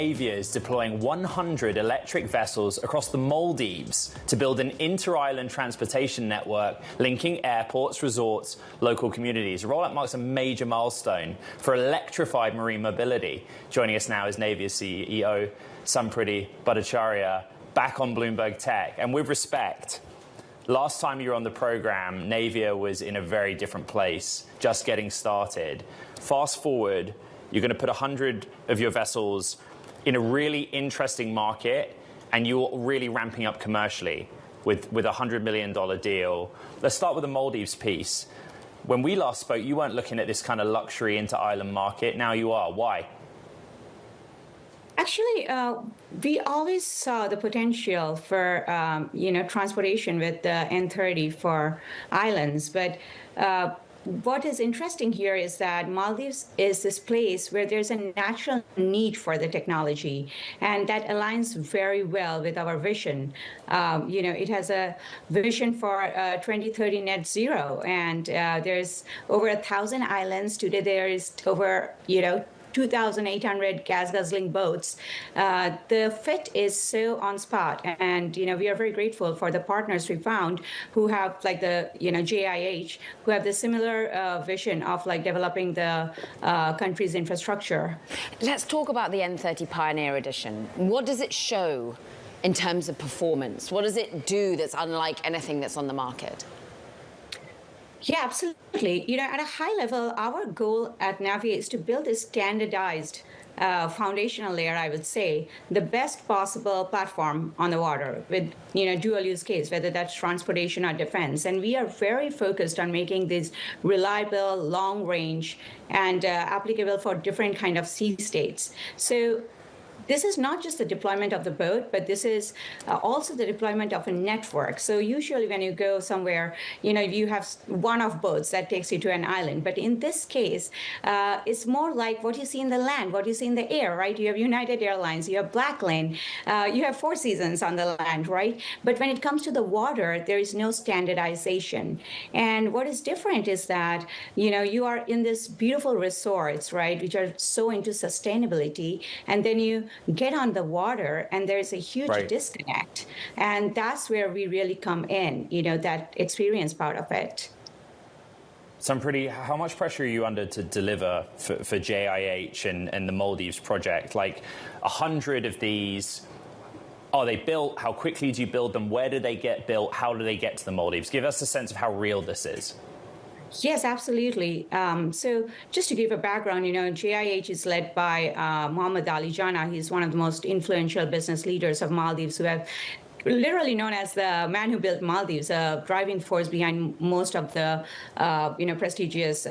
Navier is deploying 100 electric vessels across the Maldives to build an inter-island transportation network linking airports, resorts, local communities. Rollout marks a major milestone for electrified marine mobility. Joining us now is Navier CEO Sampriti Bhattacharyya, back on Bloomberg Tech. And with respect, last time you were on the program, Navier was in a very different place, just getting started. Fast forward, you're going to put 100 of your vessels in a really interesting market, and you're really ramping up commercially with a $100 million deal. Let's start with the Maldives piece. When we last spoke, you weren't looking at this kind of luxury inter-island market. Now you are. Why? Actually, we always saw the potential for, transportation with the N30 for islands. But what is interesting here is that Maldives is this place where there's a natural need for the technology, and that aligns very well with our vision. It has a vision for 2030 net zero, and there's over 1,000 islands. Today there is over, 2,800 gas-guzzling boats. The fit is so on spot, and we are very grateful for the partners we found who have the JIH, who have the similar vision of developing the country's infrastructure. Let's talk about the N30 Pioneer Edition. What does it show in terms of performance? What does it do that's unlike anything that's on the market? Yeah, absolutely. At a high level, our goal at Navier is to build a standardized foundational layer, I would say, the best possible platform on the water with, dual use case, whether that's transportation or defense. And we are very focused on making this reliable, long range, and applicable for different kind of sea states. So this is not just the deployment of the boat, but this is also the deployment of a network. So usually when you go somewhere, you have one-off boats that takes you to an island. But in this case, it's more like what you see in the land, what you see in the air, right? You have United Airlines, you have Blacklane, you have Four Seasons on the land, right? But when it comes to the water, there is no standardization. And what is different is that, you are in this beautiful resorts, right, which are so into sustainability, and then you get on the water and there's a huge disconnect. And that's where we really come in, that experience part of it. Sampriti, how much pressure are you under to deliver for JIH and the Maldives project? 100 of these, are they built? How quickly do you build them? Where do they get built? How do they get to the Maldives? Give us a sense of how real this is. Yes, absolutely. So just to give a background, JIH is led by Mohammed Ali Jannah. He's one of the most influential business leaders of Maldives, who have literally known as the man who built Maldives, a driving force behind most of the, prestigious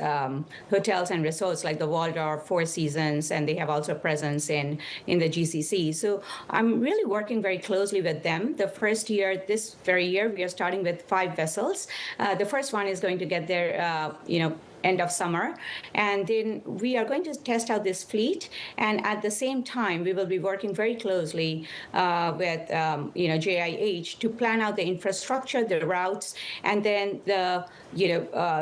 hotels and resorts like the Waldorf, Four Seasons, and they have also presence in the GCC. So I'm really working very closely with them. The first year, this very year, we are starting with 5 vessels. The first one is going to get there, end of summer. And then we are going to test out this fleet. And at the same time, we will be working very closely with, JIH to plan out the infrastructure, the routes, and then the,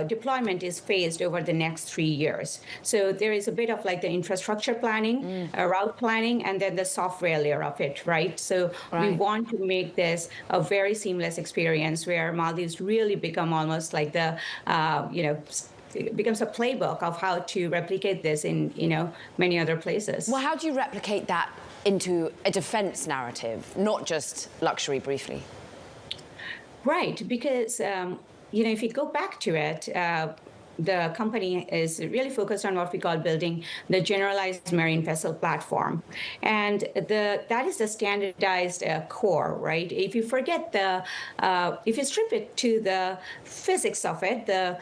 deployment is phased over the next 3 years. So there is a bit of the infrastructure planning, route planning, and then the software layer of it, right? So we want to make this a very seamless experience where Maldives really become almost like the, it becomes a playbook of how to replicate this in, many other places. Well, how do you replicate that into a defense narrative, not just luxury briefly? Right, because, if you go back to it, the company is really focused on what we call building the generalized marine vessel platform. And that is the standardized core, right? If you forget if you strip it to the physics of it, the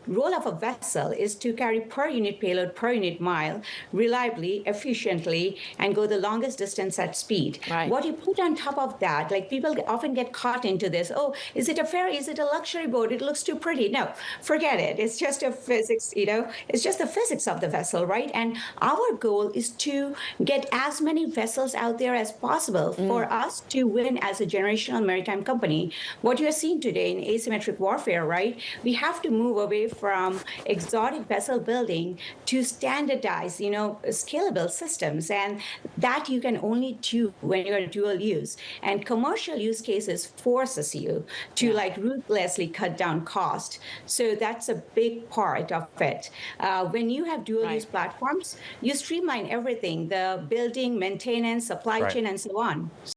role of a vessel is to carry per unit payload, per unit mile, reliably, efficiently, and go the longest distance at speed. Right. What you put on top of that, people often get caught into this, oh, is it a ferry? Is it a luxury boat? It looks too pretty. No, forget it. It's just a physics, it's just the physics of the vessel, right? And our goal is to get as many vessels out there as possible for us to win as a generational maritime company. What you're seeing today in asymmetric warfare, right? We have to move move away from exotic vessel building to standardized, scalable systems. And that you can only do when you're dual use. And commercial use cases forces you to ruthlessly cut down cost. So that's a big part of it. When you have dual use platforms, you streamline everything, the building, maintenance, supply chain, and so on.